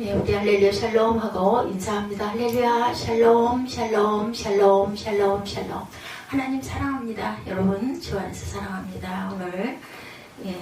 예, 우리 할렐루야 샬롬 하고 인사합니다. 할렐루야 샬롬 샬롬 샬롬 샬롬 샬롬. 하나님 사랑합니다. 여러분 주 안에서 사랑합니다. 오늘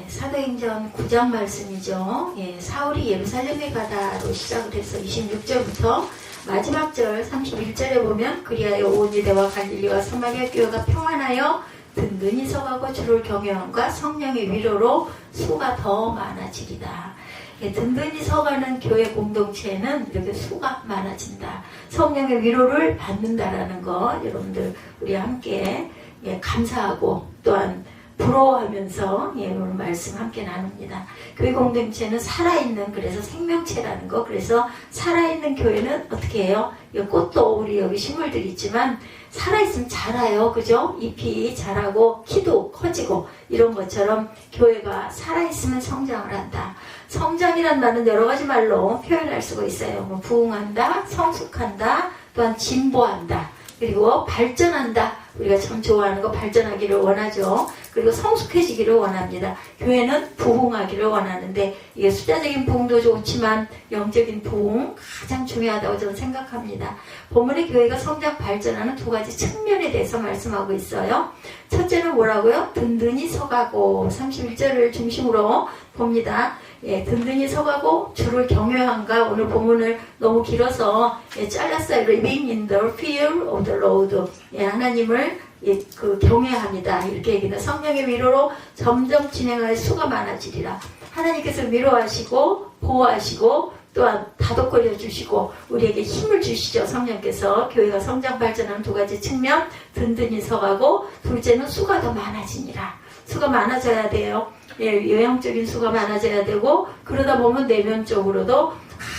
사도행전 9장 말씀이죠. 사울이 예루살렘에 가다로 시작을 해서 26절부터 마지막 절 31절에 보면 그리하여 온 유대와 갈릴리와 사마리아 교회가 평안하여 든든히 서가고 주를 경외함과 성령의 위로로 수가 더 많아지리다. 든든히 서가는 교회 공동체는 이렇게 수가 많아진다. 성령의 위로를 받는다라는 것 여러분들 우리 함께 감사하고 또한 부러워하면서 오늘 말씀 함께 나눕니다. 교회 공동체는 살아있는 그래서 생명체라는 거. 그래서 살아있는 교회는 어떻게 해요? 꽃도 우리 여기 식물들 있지만 살아있으면 자라요. 그죠? 잎이 자라고 키도 커지고 이런 것처럼 교회가 살아있으면 성장을 한다. 성장이란 말은 여러 가지 말로 표현할 수가 있어요. 뭐 부흥한다, 성숙한다, 또한 진보한다, 그리고 발전한다. 우리가 참 좋아하는 거 발전하기를 원하죠. 그리고 성숙해지기를 원합니다. 교회는 부흥하기를 원하는데 이게 숫자적인 부흥도 좋지만 영적인 부흥 가장 중요하다고 저는 생각합니다. 본문의 교회가 성장 발전하는 두 가지 측면에 대해서 말씀하고 있어요. 첫째는 뭐라고요? 든든히 서가고 31절을 중심으로 봅니다. 든든히 서가고 주를 경외함과 오늘 본문을 너무 길어서 잘랐어요. Living in the fear of the Lord. 하나님을 경외합니다. 이렇게 얘기합니다. 성령의 위로로 점점 진행할 수가 많아지리라. 하나님께서 위로하시고 보호하시고 또한 다독거려 주시고 우리에게 힘을 주시죠. 성령께서 교회가 성장 발전하는 두 가지 측면 든든히 서가고 둘째는 수가 더 많아지니라. 수가 많아져야 돼요. 외형적인 수가 많아져야 되고 그러다 보면 내면적으로도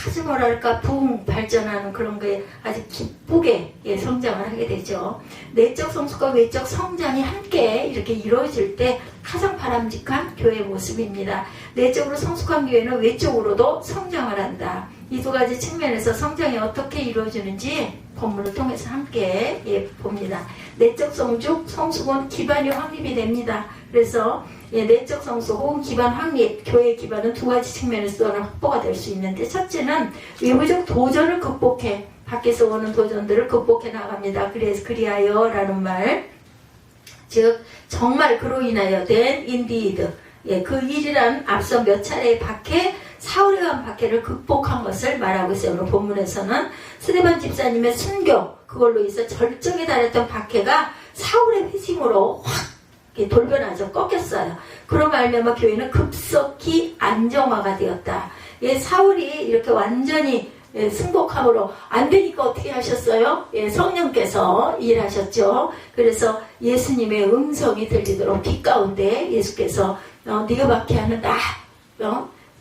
아주 뭐랄까 부흥 발전하는 그런 거에 아주 기쁘게 성장을 하게 되죠. 내적 성숙과 외적 성장이 함께 이렇게 이루어질 때 가장 바람직한 교회의 모습입니다. 내적으로 성숙한 교회는 외적으로도 성장을 한다. 이 두 가지 측면에서 성장이 어떻게 이루어지는지 본문을 통해서 함께 봅니다. 내적 성숙은 기반이 확립이 됩니다. 그래서 내적 성숙 혹은 기반 확립, 교회의 기반은 두 가지 측면에서 확보가 될 수 있는데 첫째는 외부적 도전을 극복해 밖에서 오는 도전들을 극복해 나갑니다. 그래서 그리하여 라는 말, 즉 정말 그로 인하여 then indeed 그 일이란 앞서 몇 차례의 박해 사울에 관한 박해를 극복한 것을 말하고 있어요. 오늘 본문에서는 스데반 집사님의 순교 그걸로 인해서 절정에 달했던 박해가 사울의 회심으로 확 돌변하죠. 꺾였어요. 그런 말미암아 교회는 급속히 안정화가 되었다. 사울이 이렇게 완전히 승복함으로 안 되니까 어떻게 하셨어요? 성령께서 일하셨죠. 그래서 예수님의 음성이 들리도록 빛 가운데 예수께서 네가 박해하는 나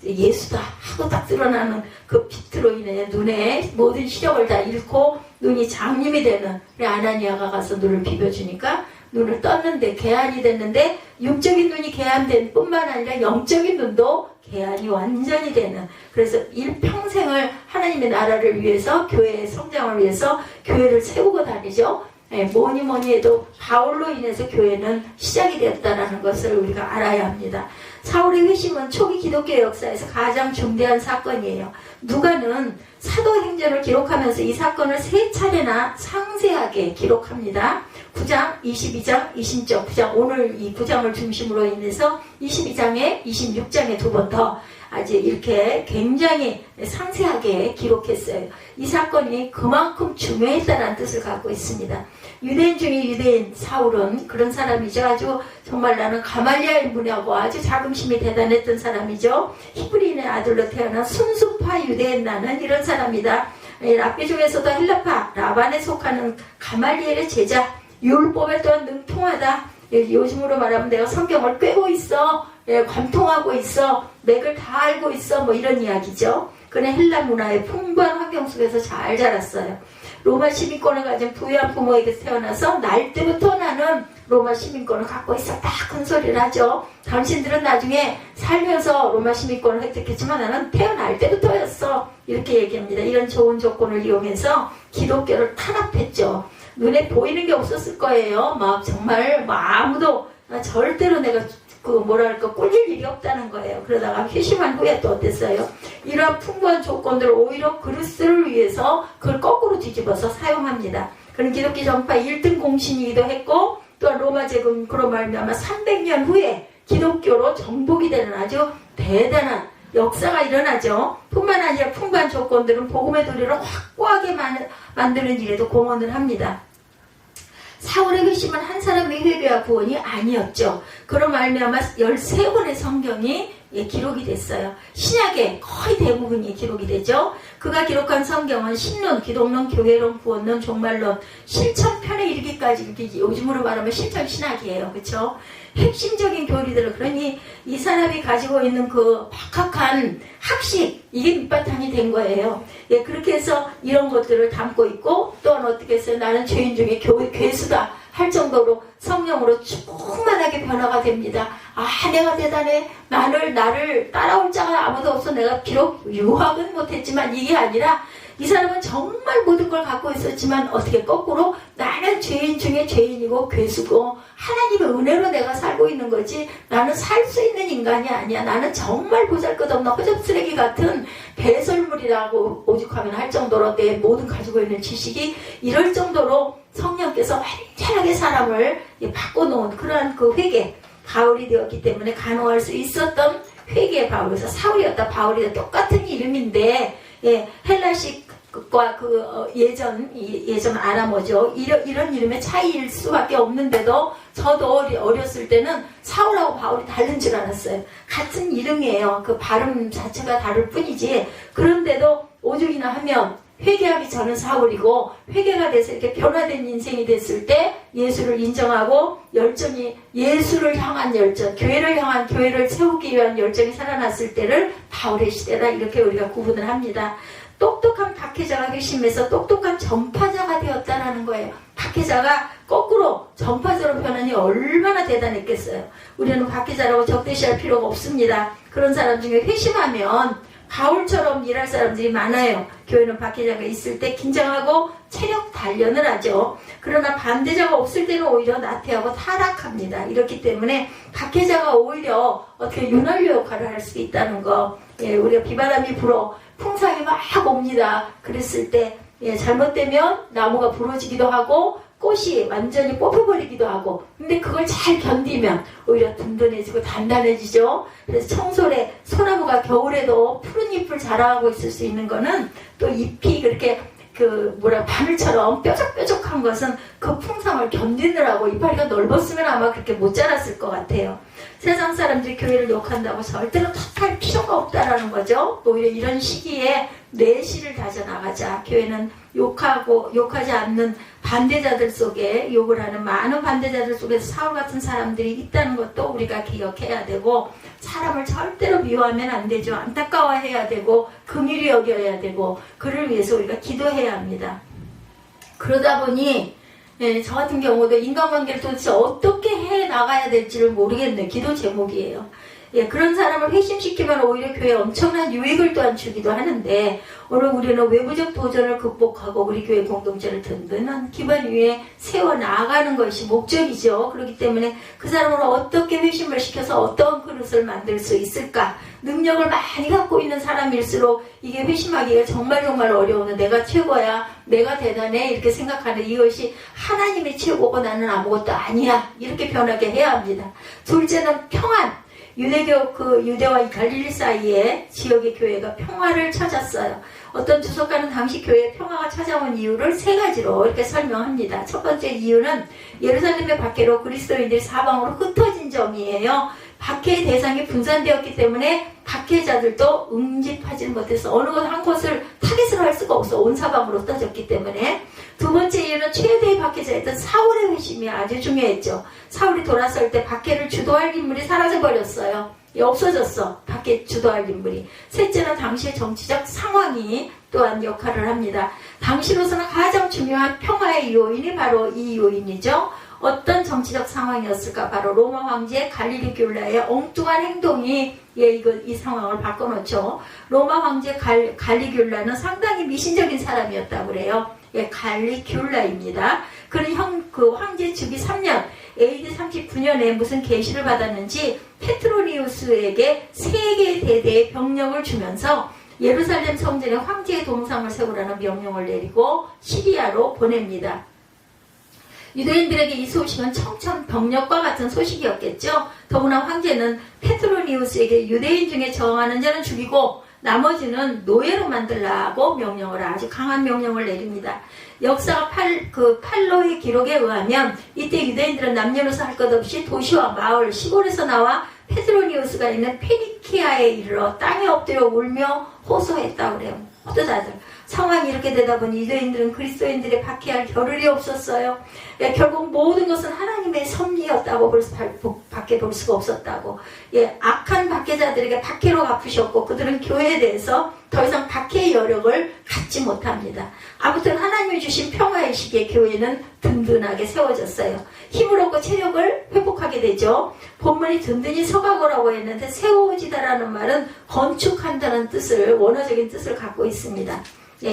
예수다 하고 딱 드러나는 그 빛으로 인해 눈에 모든 시력을 다 잃고 눈이 장님이 되는 우리 아나니아가 가서 눈을 비벼주니까 눈을 떴는데 개안이 됐는데 육적인 눈이 개안된 뿐만 아니라 영적인 눈도 개안이 완전히 되는, 그래서 일평생을 하나님의 나라를 위해서 교회의 성장을 위해서 교회를 세우고 다니죠. 뭐니 해도 바울로 인해서 교회는 시작이 되었다는 것을 우리가 알아야 합니다. 사울의 회심은 초기 기독교 역사에서 가장 중대한 사건이에요. 누가는 사도행전을 기록하면서 이 사건을 3차례나 상세하게 기록합니다. 9장, 22장, 20장, 9장, 오늘 이 9장을 중심으로 인해서 22장에 26장에 두 번 더 아주 이렇게 굉장히 상세하게 기록했어요. 이 사건이 그만큼 중요했다는 뜻을 갖고 있습니다. 유대인 중에 유대인 사울은 그런 사람이죠. 아주 정말 나는 가말리엘 문화고 아주 자긍심이 대단했던 사람이죠. 히브리인의 아들로 태어난 순수파 유대인 나는 이런 사람이다. 랍비 중에서도 헬라파 라반에 속하는 가말리엘의 제자, 율법에 또한 능통하다. 요즘으로 말하면 내가 성경을 꿰고 있어, 관통하고 있어, 맥을 다 알고 있어, 뭐 이런 이야기죠. 그는 헬라 문화의 풍부한 환경 속에서 잘 자랐어요. 로마 시민권을 가진 부유한 부모에게서 태어나서 날 때부터 나는 로마 시민권을 갖고 있었다 큰 소리를 하죠. 당신들은 나중에 살면서 로마 시민권을 획득했지만 나는 태어날 때부터였어, 이렇게 얘기합니다. 이런 좋은 조건을 이용해서 기독교를 탄압했죠. 눈에 보이는 게 없었을 거예요. 막 정말 아무도 절대로 내가 뭐랄까 꿀릴 일이 없다는 거예요. 그러다가 회심한 후에 또 어땠어요? 이러한 풍부한 조건들을 오히려 그리스도를 위해서 그걸 거꾸로 뒤집어서 사용합니다. 그런 기독교 전파 1등 공신이기도 했고 또한 로마 제국 그로 말미암아 300년 후에 기독교로 정복이 되는 아주 대단한 역사가 일어나죠. 뿐만 아니라 풍부한 조건들은 복음의 도리를 확고하게 만드는 일에도 공헌을 합니다. 사울의 회심은 한 사람의 회개와 구원이 아니었죠. 그런 말미암아 13권의 성경이 기록이 됐어요. 신약에 거의 대부분이 기록이 되죠. 그가 기록한 성경은 신론, 기독론, 교회론, 구원론, 종말론, 실천편에 이르기까지 요즘으로 말하면 실천신학이에요. 그렇죠? 핵심적인 교리들을 그러니 이 사람이 가지고 있는 그 박학한 학식 이게 밑바탕이 된 거예요. 예, 그렇게 해서 이런 것들을 담고 있고 또한 어떻게 해서 나는 죄인 중에 괴수다 할 정도로 성령으로 충만하게 변화가 됩니다. 아, 내가 대단해. 나를 따라올 자가 아무도 없어. 내가 비록 유학은 못했지만 이게 아니라 이 사람은 정말 모든 걸 갖고 있었지만 어떻게 거꾸로 나는 죄인 중에 죄인이고 괴수고 하나님의 은혜로 내가 살고 있는 거지 나는 살 수 있는 인간이 아니야. 나는 정말 보잘것없는 허접쓰레기 같은 배설물이라고 오죽하면 할 정도로 내 모든 가지고 있는 지식이 이럴 정도로 성령께서 완전하게 사람을 바꿔놓은 그러한 그 회개 바울이 되었기 때문에 가능할 수 있었던 회개의 바울에서 사울이었다 바울이었다 똑같은 이름인데 예, 헬라식과 예전 아람어죠. 이런 이름의 차이일 수밖에 없는데도 저도 어렸을 때는 사울하고 바울이 다른 줄 알았어요. 같은 이름이에요. 그 발음 자체가 다를 뿐이지. 그런데도 오죽이나 하면 회개하기 전은 사울이고 회개가 돼서 이렇게 변화된 인생이 됐을 때 예수를 인정하고 열정이 예수를 향한 열정, 교회를 세우기 위한 열정이 살아났을 때를 바울의 시대다 이렇게 우리가 구분을 합니다. 똑똑한 박해자가 회심해서 똑똑한 전파자가 되었다라는 거예요. 박해자가 거꾸로 전파자로 변하니 얼마나 대단했겠어요. 우리는 박해자라고 적대시할 필요가 없습니다. 그런 사람 중에 회심하면 바울처럼 일할 사람들이 많아요. 교회는 박해자가 있을 때 긴장하고 체력 단련을 하죠. 그러나 반대자가 없을 때는 오히려 나태하고 타락합니다. 이렇기 때문에 박해자가 오히려 어떻게 윤활유 역할을 할 수 있다는 거. 예, 우리가 비바람이 불어 풍상이 막 옵니다. 그랬을 때 잘못되면 나무가 부러지기도 하고 꽃이 완전히 뽑혀버리기도 하고 근데 그걸 잘 견디면 오히려 든든해지고 단단해지죠. 그래서 청솔에 소나무가 겨울에도 푸른 잎을 자라하고 있을 수 있는 거는 또 잎이 그렇게 바늘처럼 뾰족뾰족한 것은 그 풍성을 견디느라고 이파리가 넓었으면 아마 그렇게 못 자랐을 것 같아요. 세상 사람들이 교회를 욕한다고 절대로 탓할 필요가 없다라는 거죠. 오히려 이런 시기에 내실을 다져나가자. 교회는 욕하지 않는 반대자들 속에 욕을 하는 많은 반대자들 속에서 사울 같은 사람들이 있다는 것도 우리가 기억해야 되고 사람을 절대로 미워하면 안 되죠. 안타까워해야 되고 긍휼히 여겨야 되고 그를 위해서 우리가 기도해야 합니다. 그러다 보니 저 같은 경우도 인간관계를 도대체 어떻게 해나가야 될지를 모르겠네요. 기도 제목이에요. 그런 사람을 회심시키면 오히려 교회에 엄청난 유익을 또한 주기도 하는데 오늘 우리는 외부적 도전을 극복하고 우리 교회 공동체를 든든한 기반 위에 세워나가는 것이 목적이죠. 그렇기 때문에 그 사람을 어떻게 회심을 시켜서 어떤 그릇을 만들 수 있을까? 능력을 많이 갖고 있는 사람일수록 이게 회심하기가 정말 어려우는 내가 최고야, 내가 대단해 이렇게 생각하는 이것이 하나님의 최고고 나는 아무것도 아니야 이렇게 변하게 해야 합니다. 둘째는 평안. 유대와 갈릴리 사이에 지역의 교회가 평화를 찾았어요. 어떤 주석가는 당시 교회에 평화가 찾아온 이유를 세 가지로 이렇게 설명합니다. 첫 번째 이유는 예루살렘의 밖으로 그리스도인들이 사방으로 흩어진 점이에요. 박해의 대상이 분산되었기 때문에 박해자들도 응집하지 못해서 어느 곳 한 곳을 타겟으로 할 수가 없어. 온 사방으로 흩어졌기 때문에. 두 번째 이유는 최대의 박해자였던 사울의 회심이 아주 중요했죠. 사울이 돌아설 때 박해를 주도할 인물이 사라져버렸어요. 없어졌어. 박해 주도할 인물이. 셋째는 당시의 정치적 상황이 또한 역할을 합니다. 당시로서는 가장 중요한 평화의 요인이 바로 이 요인이죠. 어떤 정치적 상황이었을까? 바로 로마 황제 갈리기울라의 엉뚱한 행동이 이 상황을 바꿔놓죠. 로마 황제 갈리기울라는 상당히 미신적인 사람이었다고 그래요. 갈리기울라입니다. 그는 그 황제 즉위 3년 AD 39년에 무슨 계시를 받았는지 페트로니우스에게 3개의 대대의 병력을 주면서 예루살렘 성전에 황제의 동상을 세우라는 명령을 내리고 시리아로 보냅니다. 유대인들에게 이 소식은 청천벽력과 같은 소식이었겠죠. 더구나 황제는 페트로니우스에게 유대인 중에 저항하는 자는 죽이고 나머지는 노예로 만들라고 명령을, 아주 강한 명령을 내립니다. 역사 팔로의 기록에 의하면 이때 유대인들은 남녀노소 할 것 없이 도시와 마을, 시골에서 나와 페트로니우스가 있는 페니키아에 이르러 땅에 엎드려 울며 호소했다고 그래요. 모두 다들. 상황이 이렇게 되다 보니 유대인들은 그리스도인들의 박해할 겨를이 없었어요. 결국 모든 것은 하나님의 섭리였다고 밖에 볼 수가 없었다고. 악한 박해자들에게 박해로 갚으셨고 그들은 교회에 대해서 더 이상 박해의 여력을 갖지 못합니다. 아무튼 하나님이 주신 평화의 시기에 교회는 든든하게 세워졌어요. 힘을 얻고 체력을 회복하게 되죠. 본문이 든든히 서가고라고 했는데 세워지다라는 말은 건축한다는 뜻을, 원어적인 뜻을 갖고 있습니다.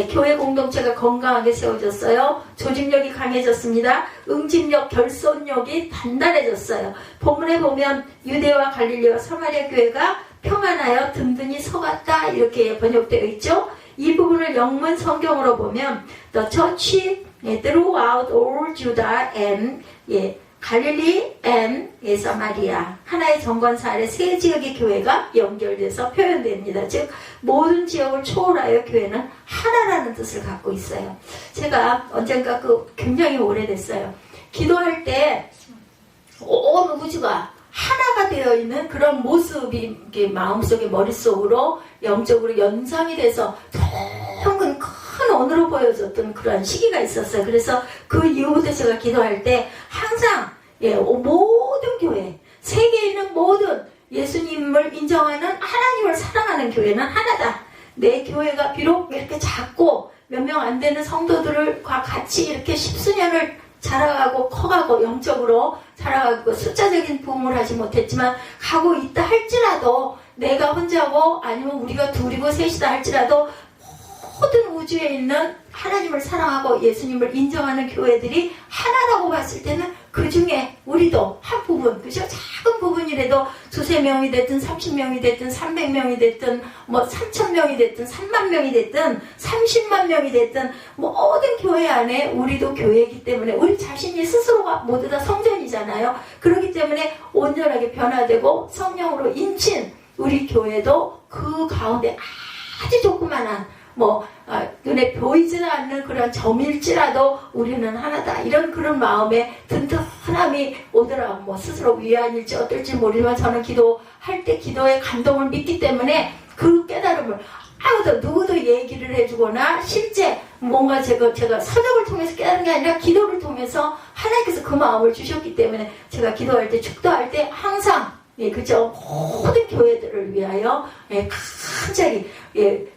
교회 공동체가 건강하게 세워졌어요. 조직력이 강해졌습니다. 응집력, 결손력이 단단해졌어요. 본문에 보면 유대와 갈릴리와 사마리아 교회가 평안하여 든든히 서갔다 이렇게 번역되어 있죠. 이 부분을 영문 성경으로 보면 The church throughout all Judah and 갈릴리 and 사마리아, 하나의 정관사 아래 세 지역의 교회가 연결돼서 표현됩니다. 즉 모든 지역을 초월하여 교회는 하나라는 뜻을 갖고 있어요. 제가 언젠가 굉장히 오래됐어요. 기도할 때 온 우주가 하나가 되어 있는 그런 모습이 마음속에, 머릿속으로 영적으로 연상이 돼서 큰 언어로 보여줬던 그런 시기가 있었어요. 그래서 그 이후부터 제가 기도할 때 항상 모든 교회, 세계에 있는 모든 예수님을 인정하는, 하나님을 사랑하는 교회는 하나다. 내 교회가 비록 이렇게 작고 몇 명 안 되는 성도들과 같이 이렇게 십수년을 자라가고 커가고 영적으로 자라가고 숫자적인 부흥을 하지 못했지만 가고 있다 할지라도, 내가 혼자고 아니면 우리가 둘이고 셋이다 할지라도 모든 우주에 있는 하나님을 사랑하고 예수님을 인정하는 교회들이 하나라고 봤을 때는 그 중에 우리도 한 부분, 그죠? 작은 부분이라도 두세 명이 됐든 30명이 됐든 300명이 됐든 3,000명이 됐든 3만 명이 됐든 30만 명이 됐든 모든 교회 안에 우리도 교회이기 때문에 우리 자신이 스스로가 모두 다 성전이잖아요. 그렇기 때문에 온전하게 변화되고 성령으로 인친 우리 교회도 그 가운데 아주 조그만한 눈에 보이지는 않는 그런 점일지라도 우리는 하나다. 이런 그런 마음에 든든함이 오더라고. 스스로 위안일지 어떨지 모르지만 저는 기도할 때 기도의 감동을 믿기 때문에 그 깨달음을 누구도 얘기를 해주거나 실제 뭔가 제가 서적을 통해서 깨달은 게 아니라 기도를 통해서 하나님께서 그 마음을 주셨기 때문에 제가 기도할 때, 축도할 때 항상 그죠? 모든 교회들을 위하여 간절히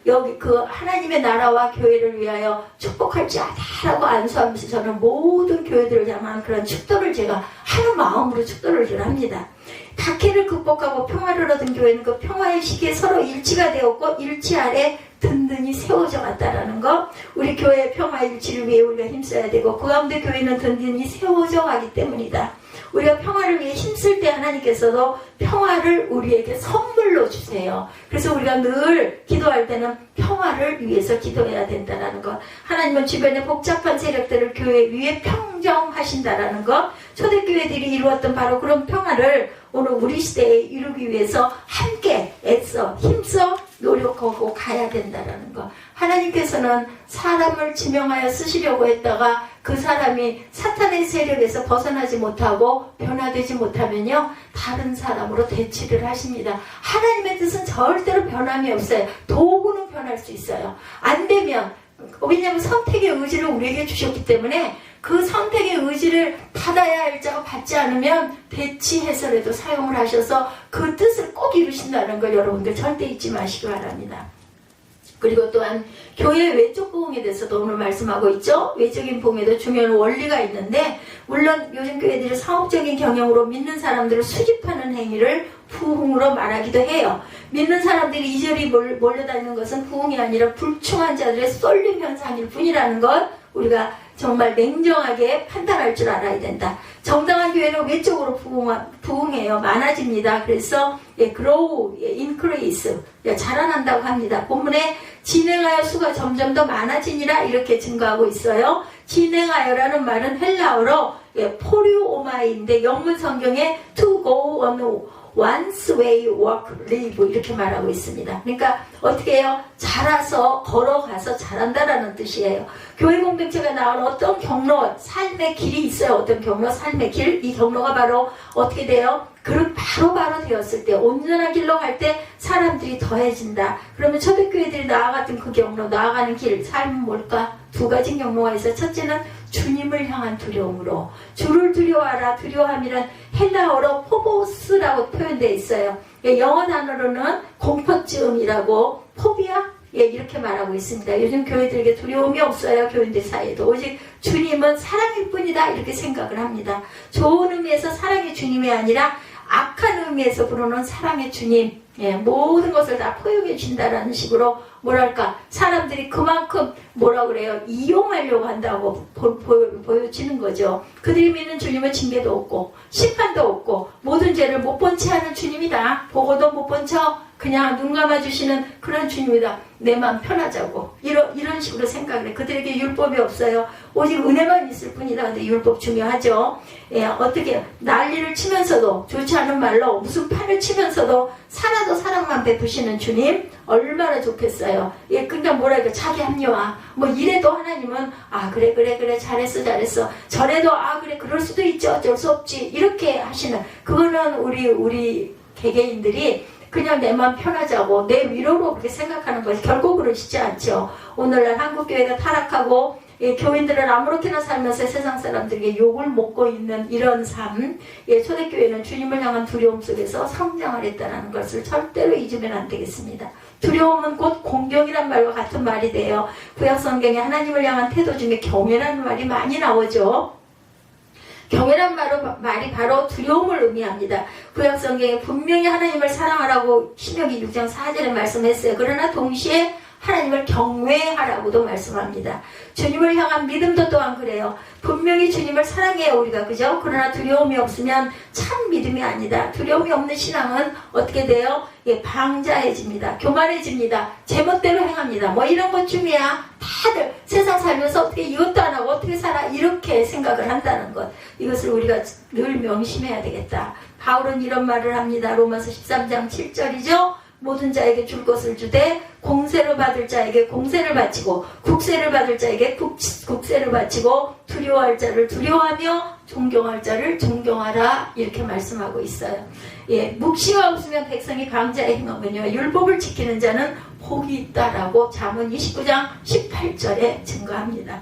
여기 하나님의 나라와 교회를 위하여 축복할지 않다라고 안수하면서 저는 모든 교회들을 향한 그런 축도를 제가 하는 마음으로 축도를 합니다. 박해를 극복하고 평화를 얻은 교회는 그 평화의 시기에 서로 일치가 되었고 일치 아래 든든히 세워져 갔다라는 것. 우리 교회의 평화 일치를 위해 우리가 힘써야 되고 그 가운데 교회는 든든히 세워져 가기 때문이다. 우리가 평화를 위해 힘쓸 때 하나님께서도 평화를 우리에게 선물로 주세요. 그래서 우리가 늘 기도할 때는 평화를 위해서 기도해야 된다는 것. 하나님은 주변의 복잡한 세력들을 교회 위에 평정하신다라는 것. 초대교회들이 이루었던 바로 그런 평화를 오늘 우리 시대에 이루기 위해서 함께 애써 힘써 노력하고 가야 된다는 것. 하나님께서는 사람을 지명하여 쓰시려고 했다가 그 사람이 사탄의 세력에서 벗어나지 못하고 변화되지 못하면요, 다른 사람으로 대치를 하십니다. 하나님의 뜻은 절대로 변함이 없어요. 도구는 변할 수 있어요. 안 되면, 왜냐하면 선택의 의지를 우리에게 주셨기 때문에 그 선택의 의지를 받아야 할 자가 받지 않으면 대치해서라도 사용을 하셔서 그 뜻을 꼭 이루신다는 걸 여러분들 절대 잊지 마시기 바랍니다. 그리고 또한 교회 외적 부흥에 대해서도 오늘 말씀하고 있죠. 외적인 부흥에도 중요한 원리가 있는데, 물론 요즘 교회들이 사업적인 경영으로 믿는 사람들을 수집하는 행위를 부흥으로 말하기도 해요. 믿는 사람들이 이리저리 몰려다니는 것은 부흥이 아니라 불충한 자들의 쏠림 현상일 뿐이라는 것 우리가 정말 냉정하게 판단할 줄 알아야 된다. 정당한 교회는 외적으로 부흥해요. 많아집니다. 그래서 grow, increase, 자라난다고 합니다. 본문에 진행하여 수가 점점 더 많아지니라 이렇게 증거하고 있어요. 진행하여라는 말은 헬라어로 포류오마인데 영문 성경에 to go on one's way, walk, live 이렇게 말하고 있습니다. 그러니까 어떻게 해요? 자라서 걸어가서 자란다라는 뜻이에요. 교회 공동체가 나온 어떤 경로, 삶의 길이 있어요. 어떤 경로, 삶의 길. 이 경로가 바로 어떻게 돼요? 그릇 바로 되었을 때, 온전한 길로 갈 때 사람들이 더해진다. 그러면 초대교회들이 나아갔던 그 경로, 나아가는 길, 삶은 뭘까? 두 가지 경로가 있어요. 첫째는 주님을 향한 두려움으로, 주를 두려워하라. 두려워함이란 헬라어로 포보스라고 표현되어 있어요. 영어 단어로는 공포증이라고, 포비아? 이렇게 말하고 있습니다. 요즘 교회들에게 두려움이 없어요. 교인들 사이에도. 오직 주님은 사랑일 뿐이다. 이렇게 생각을 합니다. 좋은 의미에서 사랑의 주님이 아니라 악한 의미에서 부르는 사랑의 주님. 모든 것을 다 포용해 준다라는 식으로 뭐랄까 사람들이 그만큼 뭐라 그래요 이용하려고 한다고 보여지는 거죠. 그들이 믿는 주님은 징계도 없고 심판도 없고 모든 죄를 못 본 채 하는 주님이다. 보고도 못 본 척 그냥 눈 감아주시는 그런 주님이다. 내 마음 편하자고 이런 식으로 생각을 해. 그들에게 율법이 없어요. 오직 은혜만 있을 뿐이다. 근데 율법 중요하죠. 어떻게 난리를 치면서도 좋지 않은 말로 무슨 판을 치면서도 살아도 사랑만 베푸시는 주님 얼마나 좋겠어요. 그러니까 뭐랄까 자기 합리화 뭐 이래도 하나님은 그래 잘했어 저래도 그래 그럴 수도 있죠. 어쩔 수 없지 이렇게 하시는 그거는 우리 개개인들이 그냥 내 마음 편하자고 내 위로로 그렇게 생각하는 것이 결국 그러시지 않죠. 오늘날 한국교회가 타락하고 교인들은 아무렇게나 살면서 세상 사람들에게 욕을 먹고 있는 이런 삶, 초대교회는 주님을 향한 두려움 속에서 성장을 했다는 것을 절대로 잊으면 안 되겠습니다. 두려움은 곧 공경이란 말과 같은 말이 돼요. 구약성경에 하나님을 향한 태도 중에 경외라는 말이 많이 나오죠. 경외란 말이 바로 두려움을 의미합니다. 구약성경에 분명히 하나님을 사랑하라고 신명기 6장 4절에 말씀했어요. 그러나 동시에 하나님을 경외하라고도 말씀합니다. 주님을 향한 믿음도 또한 그래요. 분명히 주님을 사랑해요 우리가 그죠? 그러나 두려움이 없으면 참 믿음이 아니다. 두려움이 없는 신앙은 어떻게 돼요? 방자해집니다. 교만해집니다. 제멋대로 행합니다. 뭐 이런 것쯤이야 다들 세상 살면서 어떻게 이것도 안 하고 어떻게 살아 이렇게 생각을 한다는 것. 이것을 우리가 늘 명심해야 되겠다. 바울은 이런 말을 합니다. 로마서 13장 7절이죠. 모든 자에게 줄 것을 주되 공세를 받을 자에게 공세를 바치고 국세를 받을 자에게 국세를 바치고 두려워할 자를 두려워하며 존경할 자를 존경하라 이렇게 말씀하고 있어요. 묵시가 없으면 백성이 방자에 행하면요 율법을 지키는 자는 복이 있다라고 잠언 29장 18절에 증거합니다.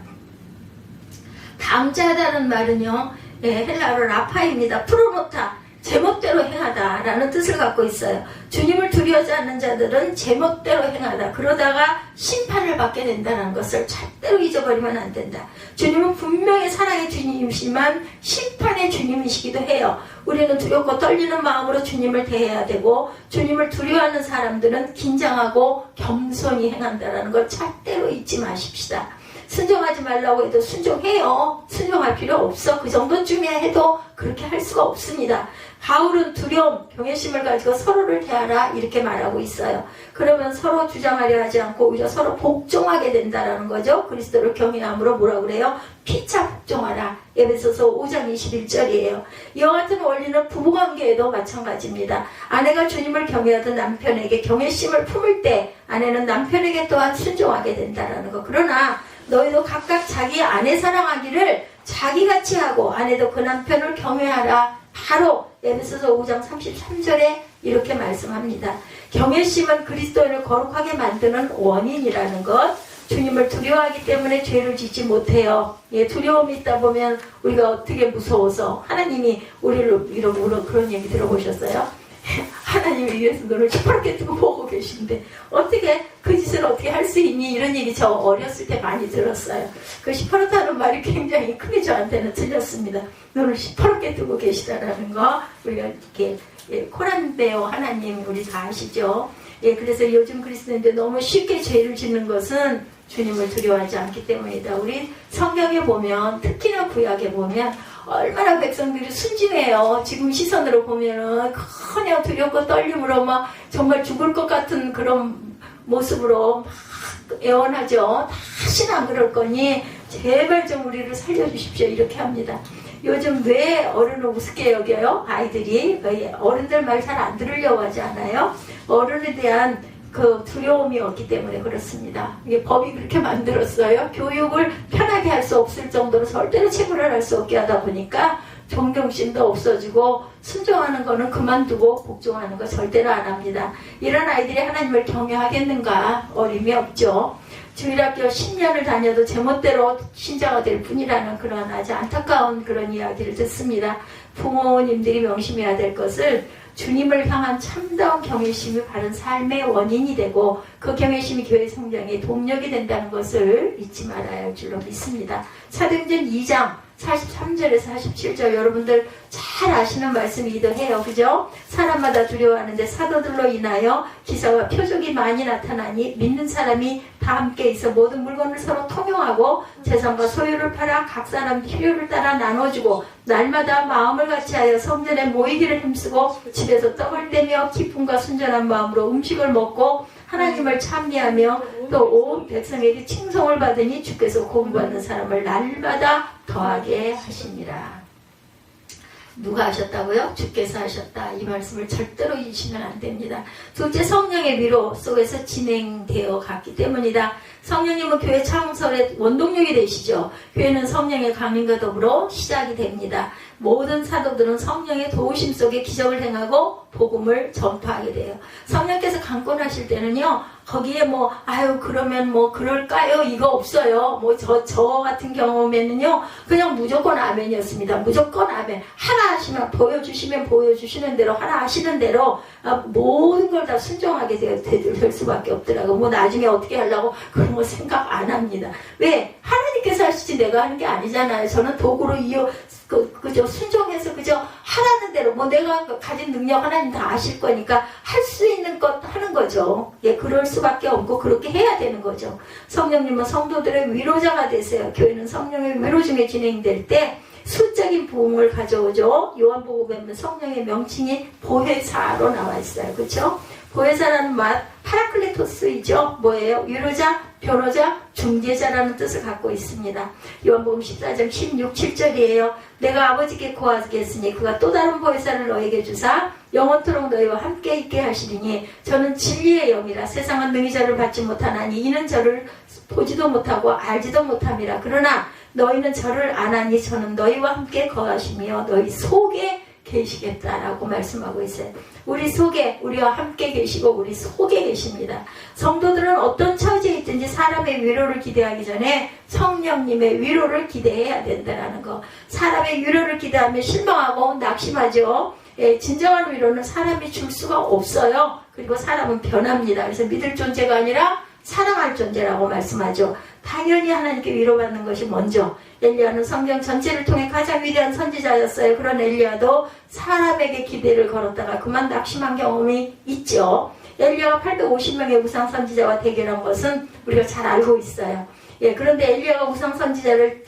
방자하다는 말은요 헬라어로 라파입니다. 프로노타 제멋대로 행하다라는 뜻을 갖고 있어요. 주님을 두려워하지 않는 자들은 제멋대로 행하다. 그러다가 심판을 받게 된다는 것을 절대로 잊어버리면 안 된다. 주님은 분명히 사랑의 주님이시지만 심판의 주님이시기도 해요. 우리는 두렵고 떨리는 마음으로 주님을 대해야 되고 주님을 두려워하는 사람들은 긴장하고 겸손히 행한다는 걸 절대로 잊지 마십시다. 순종하지 말라고 해도 순종해요. 순종할 필요 없어. 그 정도쯤이야 해도 그렇게 할 수가 없습니다. 바울은 두려움, 경외심을 가지고 서로를 대하라 이렇게 말하고 있어요. 그러면 서로 주장하려 하지 않고 오히려 서로 복종하게 된다라는 거죠. 그리스도를 경외함으로 뭐라 그래요? 피차 복종하라. 에베소서 5장 21절이에요. 이와 같은 원리는 부부관계에도 마찬가지입니다. 아내가 주님을 경외하던 남편에게 경외심을 품을 때 아내는 남편에게 또한 순종하게 된다라는 거. 그러나 너희도 각각 자기 아내 사랑하기를 자기같이 하고 아내도 그 남편을 경외하라. 바로 에베소서 5장 33절에 이렇게 말씀합니다. 경외심은 그리스도인을 거룩하게 만드는 원인이라는 것. 주님을 두려워하기 때문에 죄를 짓지 못해요. 두려움이 있다 보면 우리가 어떻게 무서워서 하나님이 우리를 이런 그런 얘기 들어보셨어요? 하나님이 위에서 너를 시퍼렇게 두고 보고 계신데 어떻게 그 짓을 어떻게 할 수 있니? 이런 얘기 저 어렸을 때 많이 들었어요. 그 시퍼렇다는 말이 굉장히 크게 저한테는 들렸습니다. 너를 시퍼렇게 두고 계시다라는 거 우리가 이렇게 코란데오 하나님 우리 다 아시죠? 그래서 요즘 그리스도인들 너무 쉽게 죄를 짓는 것은 주님을 두려워하지 않기 때문이다. 우리 성경에 보면, 특히나 구약에 보면 얼마나 백성들이 순진해요. 지금 시선으로 보면은 그냥 두렵고 떨림으로 막 정말 죽을 것 같은 그런 모습으로 막 애원하죠. 다시는 안 그럴 거니 제발 좀 우리를 살려주십시오. 이렇게 합니다. 요즘 왜 어른을 우습게 여겨요? 아이들이 어른들 말 잘 안 들으려고 하지 않아요? 어른에 대한 그 두려움이 없기 때문에 그렇습니다. 이게 법이 그렇게 만들었어요. 교육을 편하게 할 수 없을 정도로 절대로 체벌을 할 수 없게 하다 보니까 존경심도 없어지고 순종하는 거는 그만두고 복종하는 거 절대로 안 합니다. 이런 아이들이 하나님을 경외하겠는가? 어림이 없죠. 주일학교 10년을 다녀도 제멋대로 신자가 될 뿐이라는 그런 아주 안타까운 그런 이야기를 듣습니다. 부모님들이 명심해야 될 것을 주님을 향한 참다운 경외심이 바른 삶의 원인이 되고 그 경외심이 교회 성장의 동력이 된다는 것을 잊지 말아야 할 줄로 믿습니다. 사도행전 2장 43절에서 47절 여러분들 잘 아시는 말씀이기도 해요. 그죠? 사람마다 두려워하는데 사도들로 인하여 기사와 표적이 많이 나타나니 믿는 사람이 다 함께 있어 모든 물건을 서로 통용하고 재산과 소유를 팔아 각 사람 필요를 따라 나눠주고 날마다 마음을 같이하여 성전에 모이기를 힘쓰고 집에서 떡을 떼며 기쁨과 순전한 마음으로 음식을 먹고 하나님을 찬미하며 또 온 백성에게 칭송을 받으니 주께서 공부하는 사람을 날마다 더하게 하시니라. 누가 하셨다고요? 주께서 하셨다. 이 말씀을 절대로 잊으시면 안 됩니다. 둘째, 성령의 위로 속에서 진행되어 갔기 때문이다. 성령님은 교회 창설의 원동력이 되시죠. 교회는 성령의 강림과 더불어 시작이 됩니다. 모든 사도들은 성령의 도우심 속에 기적을 행하고 복음을 전파하게 돼요. 성령께서 강권하실 때는요, 거기에 그러면 그럴까요? 이거 없어요. 저 같은 경험에는요, 그냥 무조건 아멘이었습니다. 무조건 아멘. 하나 하시면, 보여주시는 대로, 하나 하시는 대로, 모든 걸 다 순종하게 될 수밖에 없더라고요. 나중에 어떻게 하려고 그런 거 생각 안 합니다. 왜? 하나님께서 하시지 내가 하는 게 아니잖아요. 저는 도구로 그저 순종해서 그저 하라는 대로 내가 가진 능력 하나님 다 아실 거니까 할 수 있는 것 하는 거죠. 예, 그럴 수밖에 없고 그렇게 해야 되는 거죠. 성령님은 성도들의 위로자가 되세요. 교회는 성령의 위로 중에 진행될 때 수적인 부흥을 가져오죠. 요한복음에 보면 성령의 명칭이 보혜사로 나와 있어요. 그렇죠? 보혜사라는 말 파라클레토스이죠. 뭐예요? 위로자, 변호자, 중재자라는 뜻을 갖고 있습니다. 요한복음 14장 16, 7절이에요. 내가 아버지께 구하겠으니 그가 또 다른 보혜사를 너에게 주사 영원토록 너희와 함께 있게 하시리니 저는 진리의 영이라 세상은 능히 저를 받지 못하나니 이는 저를 보지도 못하고 알지도 못함이라. 그러나 너희는 저를 아나니 저는 너희와 함께 거하시며 너희 속에 계시겠다라고 말씀하고 있어요. 우리 속에, 우리와 함께 계시고 우리 속에 계십니다. 성도들은 어떤 처지에 있든지 사람의 위로를 기대하기 전에 성령님의 위로를 기대해야 된다는 거. 사람의 위로를 기대하면 실망하고 낙심하죠. 예, 진정한 위로는 사람이 줄 수가 없어요. 그리고 사람은 변합니다. 그래서 믿을 존재가 아니라 사랑할 존재라고 말씀하죠. 당연히 하나님께 위로받는 것이 먼저. 엘리야는 성경 전체를 통해 가장 위대한 선지자였어요. 그런 엘리야도 사람에게 기대를 걸었다가 그만 낙심한 경험이 있죠. 엘리야가 850명의 우상 선지자와 대결한 것은 우리가 잘 알고 있어요. 예, 그런데 엘리야가 우상 선지자를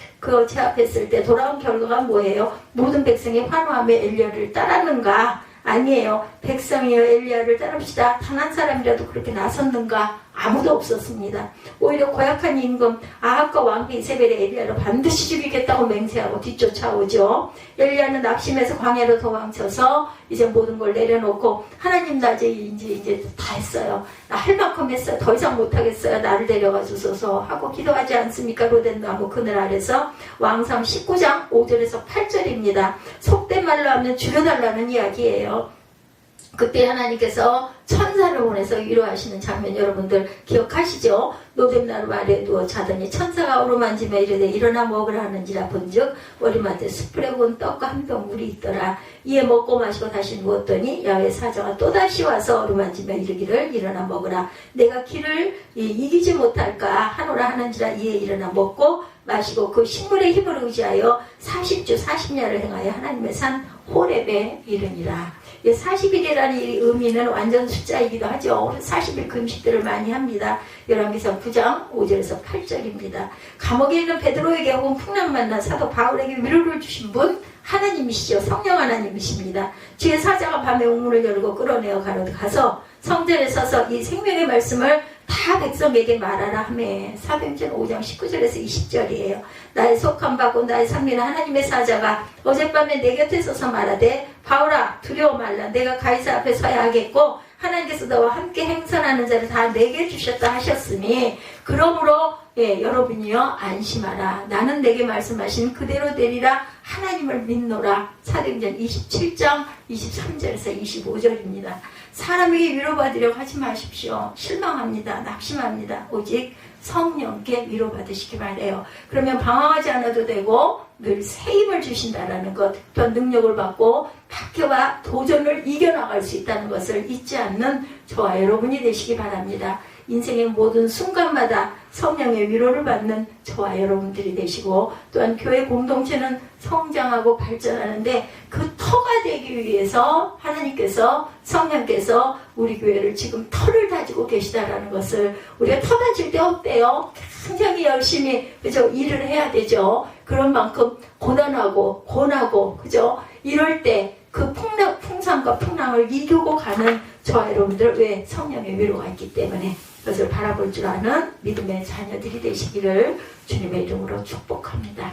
제압했을 때 돌아온 결과가 뭐예요? 모든 백성이 환호하며 엘리야를 따랐는가? 아니에요. 백성이여 엘리야를 따릅시다. 단 한 사람이라도 그렇게 나섰는가? 아무도 없었습니다. 오히려 고약한 임금 아합과 왕비 이세벨의 엘리야를 반드시 죽이겠다고 맹세하고 뒤쫓아오죠. 엘리야는 낙심해서 광야로 도망쳐서 이제 모든 걸 내려놓고 하나님 나 이제 다 했어요. 나 할 만큼 했어요. 더 이상 못하겠어요. 나를 데려가 주소서 하고 기도하지 않습니까? 로덴나무 그늘 아래서 왕상 19장 5절에서 8절입니다. 속된 말로 하면 죽여달라는 이야기예요. 그때 하나님께서 천사를 보내서 위로하시는 장면 여러분들 기억하시죠? 노뎀나루 아래에 누워 자더니 천사가 어루만지며 이르되 일어나 먹으라 하는지라 본즉 머리맡에 숯불에 구운 떡과 한 병 물이 있더라. 이에 먹고 마시고 다시 누웠더니 야훼 사자가 또다시 와서 어루만지며 이르기를 일어나 먹으라. 내가 길을 이기지 못할까 하노라 하는지라. 이에 일어나 먹고 마시고 그 식물의 힘을 의지하여 40주 40야를 행하여 하나님의 산 호렙에 이르니라. 40일이라는 의미는 완전 숫자이기도 하죠. 40일 금식들을 많이 합니다. 열왕기상 9장 5절에서 8절입니다. 감옥에 있는 베드로에게 혹은 풍랑 만난 사도 바울에게 위로를 주신 분 하나님이시죠. 성령 하나님이십니다. 주의 사자가 밤에 옥문을 열고 끌어내어 가서 성전에 서서 이 생명의 말씀을 다 백성에게 말하라 하매 사도행전 5장 19절에서 20절이에요. 나의 속한 바고 나의 상비는 하나님의 사자가 어젯밤에 내 곁에 서서 말하되 바울아 두려워 말라. 내가 가이사 앞에 서야 하겠고 하나님께서 너와 함께 행선하는 자를 다 내게 주셨다 하셨으니 그러므로 여러분이요 안심하라. 나는 내게 말씀하신 그대로 되리라. 하나님을 믿노라. 사도행전 27장 23절에서 25절입니다. 사람에게 위로받으려고 하지 마십시오. 실망합니다. 낙심합니다. 오직 성령께 위로받으시기 바래요. 그러면 방황하지 않아도 되고 늘 새 힘을 주신다라는 것, 또한 능력을 받고 박해와 도전을 이겨나갈 수 있다는 것을 잊지 않는 저와 여러분이 되시기 바랍니다. 인생의 모든 순간마다 성령의 위로를 받는 저와 여러분들이 되시고 또한 교회 공동체는 성장하고 발전하는데 그 터가 되기 위해서 하나님께서 성령께서 우리 교회를 지금 터를 다지고 계시다라는 것을 우리가 터 다질 때 어때요? 굉장히 열심히 그죠? 일을 해야 되죠. 그런 만큼 고난하고 고나고 그죠? 이럴 때 그 풍상과 풍랑을 이기고 가는 저와 여러분들 왜 성령의 위로가 있기 때문에 그것을 바라볼 줄 아는 믿음의 자녀들이 되시기를 주님의 이름으로 축복합니다.